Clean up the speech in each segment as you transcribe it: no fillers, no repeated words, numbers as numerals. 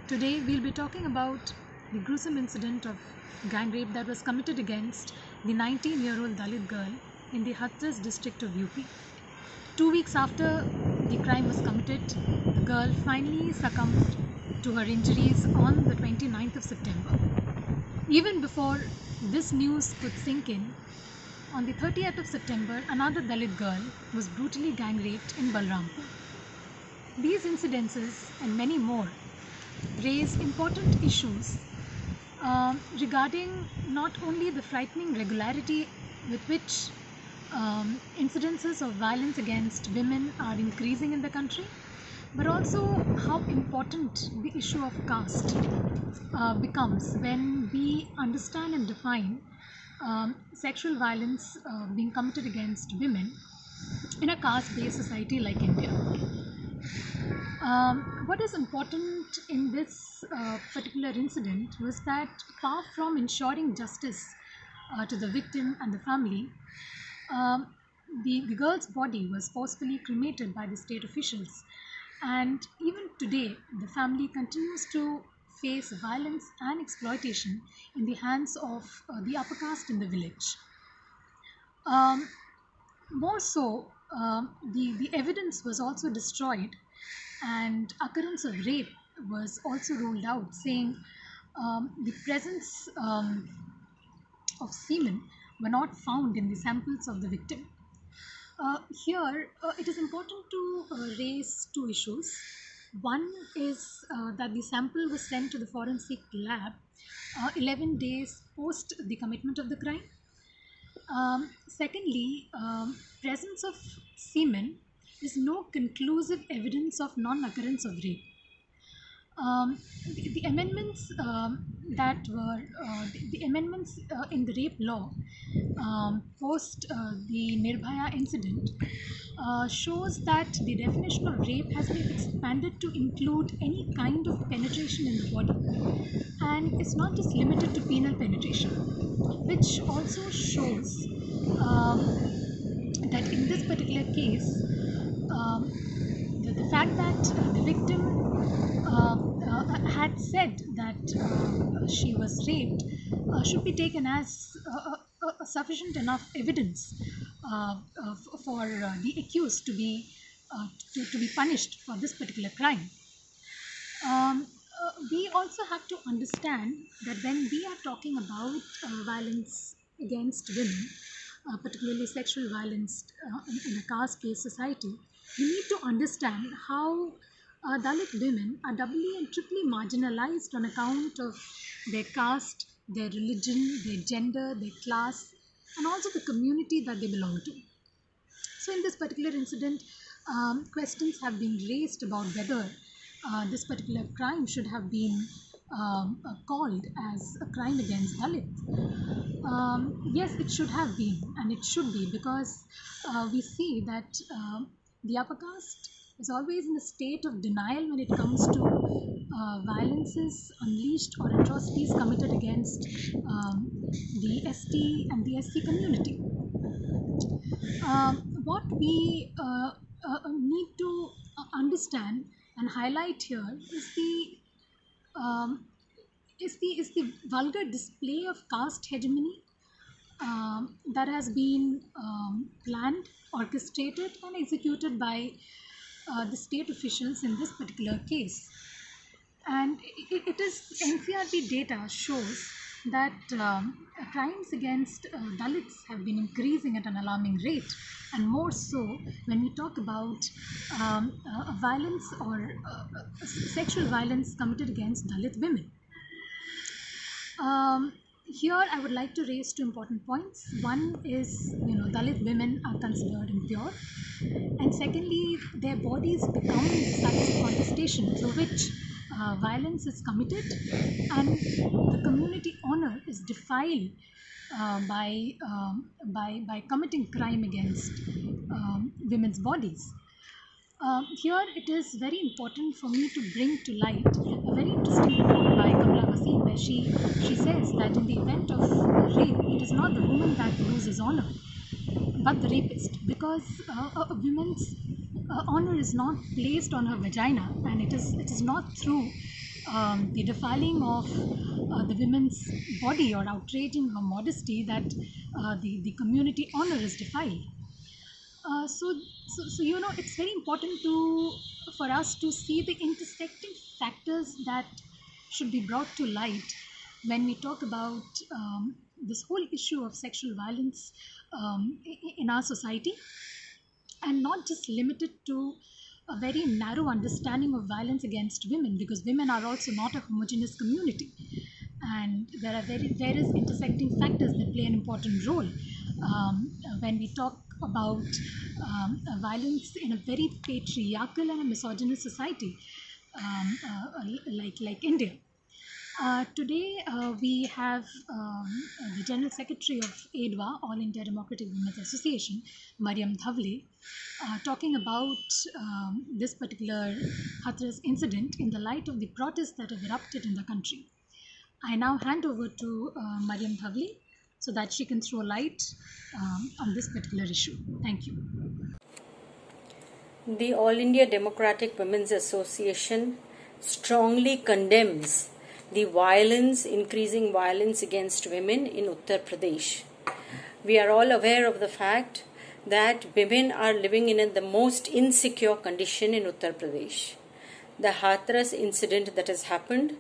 Today we'll be talking about the gruesome incident of gang rape that was committed against the 19-year-old Dalit girl in the Hathras district of UP. 2 weeks after the crime was committed, the girl finally succumbed to her injuries on the 29th of September. Even before this news could sink in, on the 30th of September, another Dalit girl was brutally gang raped in Balrampur. These incidences and many more raise important issues regarding not only the frightening regularity with which incidences of violence against women are increasing in the country, but also how important the issue of caste becomes when we understand and define sexual violence being committed against women in a caste-based society like India. What is important in this particular incident was that far from ensuring justice to the victim and the family, um, the girl's body was forcefully cremated by the state officials. And even today, the family continues to face violence and exploitation in the hands of the upper caste in the village. Um, More so, the evidence was also destroyed, and occurrence of rape was also ruled out, saying the presence of semen were not found in the samples of the victim. Here, it is important to raise two issues. One is that the sample was sent to the forensic lab 11 days post the commitment of the crime. Secondly, presence of semen is no conclusive evidence of non-occurrence of rape. The amendments that were the amendments in the rape law post the Nirbhaya incident shows that the definition of rape has been expanded to include any kind of penetration in the body, and it's not just limited to penile penetration, which also shows um, that in this particular case, the fact that the victim had said that she was raped should be taken as sufficient enough evidence for the accused to be punished for this particular crime. We also have to understand that when we are talking about violence against women, particularly sexual violence in a caste-based society, we need to understand how Dalit women are doubly and triply marginalized on account of their caste, their religion, their gender, their class, and also the community that they belong to. So, in this particular incident, questions have been raised about whether this particular crime should have been called as a crime against Dalit. Yes, it should have been, and it should be, because we see that the upper caste is always in a state of denial when it comes to violences unleashed or atrocities committed against the ST and the SC community. What we need to understand and highlight here um, is the vulgar display of caste hegemony that has been planned, orchestrated, and executed by the state officials in this particular case. And it is NCRB data shows that crimes against Dalits have been increasing at an alarming rate, and more so when we talk about violence or sexual violence committed against Dalit women. Here, I would like to raise two important points. One is, Dalit women are considered impure, and secondly, their bodies become the sites of contestation through which violence is committed, and the community honor is defiled by committing crime against women's bodies. Here it is very important for me to bring to light a very interesting quote by Kamla Wasim, where she says that in the event of rape, it is not the woman that loses honor, but the rapist, because a woman's honor is not placed on her vagina, and it is not through the defiling of the women's body or outraging her modesty, that the community honor is defiled. So it's very important for us to see the intersecting factors that should be brought to light when we talk about this whole issue of sexual violence in our society, and not just limited to a very narrow understanding of violence against women, because women are also not a homogeneous community, and there are various intersecting factors that play an important role when we talk about violence in a very patriarchal and a misogynist society like India. Today, we have the General Secretary of AIDWA, All India Democratic Women's Association, Mariam Dhavle, talking about this particular Hathras incident in the light of the protests that have erupted in the country. I now hand over to Mariam Dhavle so that she can throw light on this particular issue. Thank you. The All India Democratic Women's Association strongly condemns the increasing violence against women in Uttar Pradesh. We are all aware of the fact that women are living in the most insecure condition in Uttar Pradesh. The Hathras incident that has happened,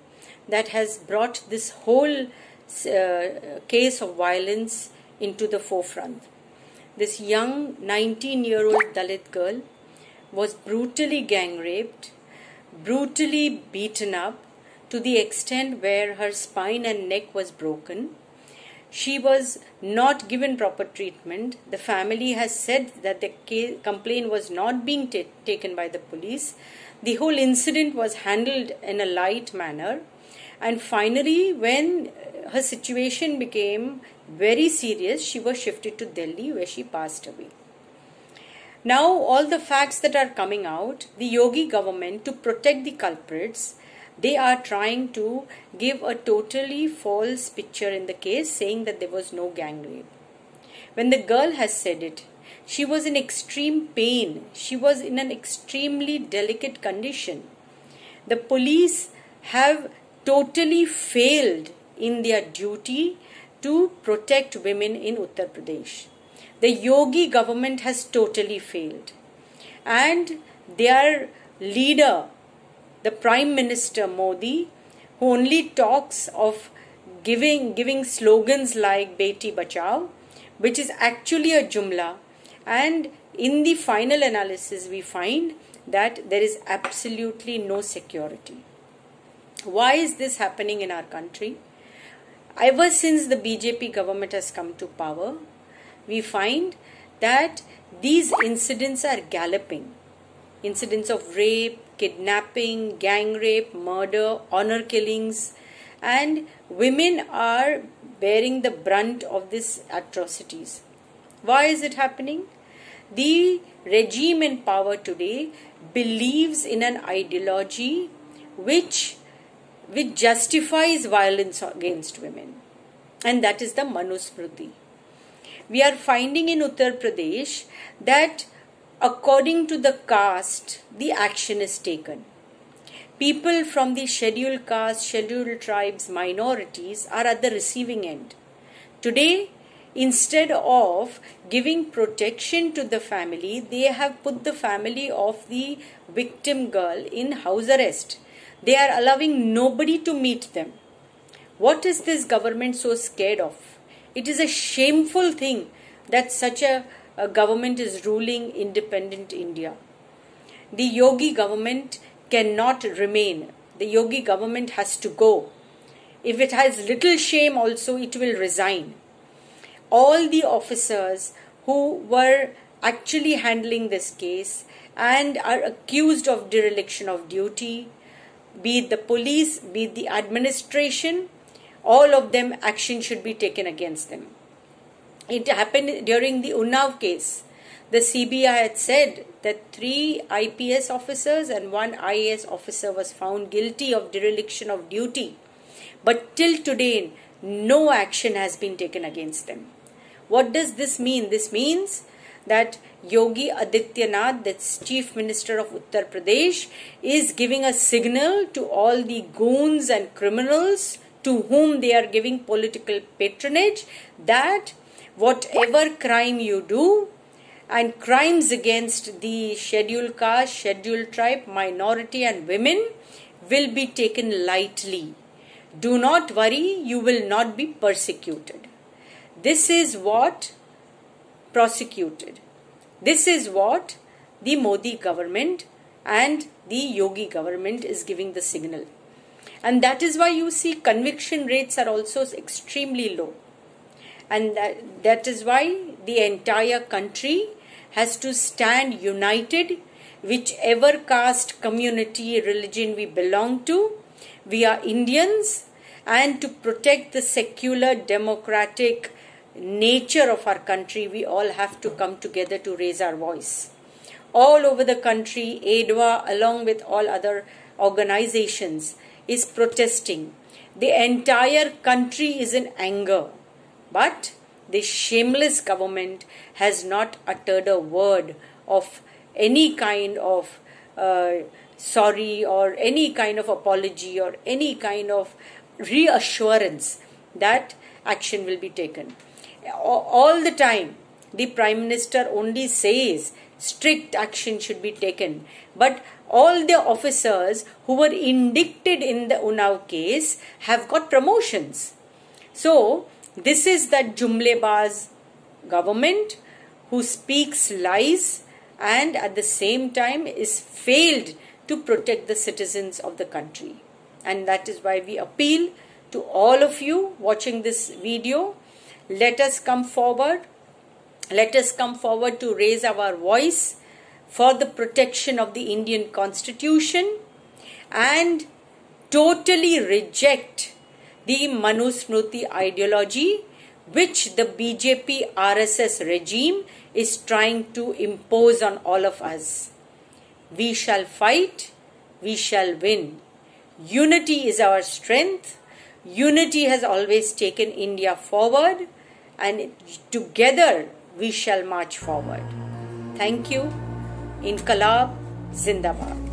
that has brought this whole case of violence into the forefront. This young 19-year-old Dalit girl was brutally gang raped, brutally beaten up, to the extent where her spine and neck was broken. She was not given proper treatment. The family has said that the complaint was not being taken by the police. The whole incident was handled in a light manner. And finally, when her situation became very serious, she was shifted to Delhi, where she passed away. Now, all the facts that are coming out, the Yogi government, to protect the culprits, they are trying to give a totally false picture in the case, saying that there was no gang rape. When the girl has said it, she was in extreme pain. She was in an extremely delicate condition. The police have totally failed in their duty to protect women in Uttar Pradesh. The Yogi government has totally failed. And their leader, the Prime Minister Modi, who only talks of giving slogans like Beti Bachao, which is actually a jumla, and in the final analysis we find that there is absolutely no security. Why is this happening in our country? Ever since the BJP government has come to power, we find that these incidents are galloping. Incidents of rape, kidnapping, gang rape, murder, honor killings, and women are bearing the brunt of these atrocities. Why is it happening? The regime in power today believes in an ideology which justifies violence against women, and that is the Manusmriti. We are finding in Uttar Pradesh that according to the caste, the action is taken. People from the scheduled caste, scheduled tribes, minorities are at the receiving end. Today, instead of giving protection to the family, they have put the family of the victim girl in house arrest. They are allowing nobody to meet them. What is this government so scared of? It is a shameful thing that such a government is ruling independent India. The Yogi government cannot remain. The Yogi government has to go. If it has little shame also, it will resign. All the officers who were actually handling this case and are accused of dereliction of duty, be it the police, be it the administration, all of them, action should be taken against them. It happened during the Unnao case. The CBI had said that 3 IPS officers and 1 IAS officer was found guilty of dereliction of duty. But till today, no action has been taken against them. What does this mean? This means that Yogi Adityanath, the Chief Minister of Uttar Pradesh, is giving a signal to all the goons and criminals to whom they are giving political patronage that whatever crime you do, and crimes against the scheduled caste, scheduled tribe, minority and women will be taken lightly. Do not worry, you will not be persecuted. This is what prosecuted. This is what the Modi government and the Yogi government is giving the signal. And that is why you see conviction rates are also extremely low. And that is why the entire country has to stand united, whichever caste, community, religion we belong to. We are Indians, and to protect the secular, democratic nature of our country, we all have to come together to raise our voice. All over the country, AIDWA, along with all other organizations, is protesting. The entire country is in anger. But the shameless government has not uttered a word of any kind of sorry or any kind of apology or any kind of reassurance that action will be taken. All the time, the Prime Minister only says strict action should be taken. But all the officers who were indicted in the Unnao case have got promotions. So, this is that Jumlebaz government who speaks lies and at the same time is failed to protect the citizens of the country. And that is why we appeal to all of you watching this video. Let us come forward. Let us come forward to raise our voice for the protection of the Indian Constitution and totally reject the Manusmriti ideology which the BJP RSS regime is trying to impose on all of us. We shall fight, we shall win. Unity is our strength. Unity has always taken India forward, and together we shall march forward. Thank you. Inqilab Zindabad.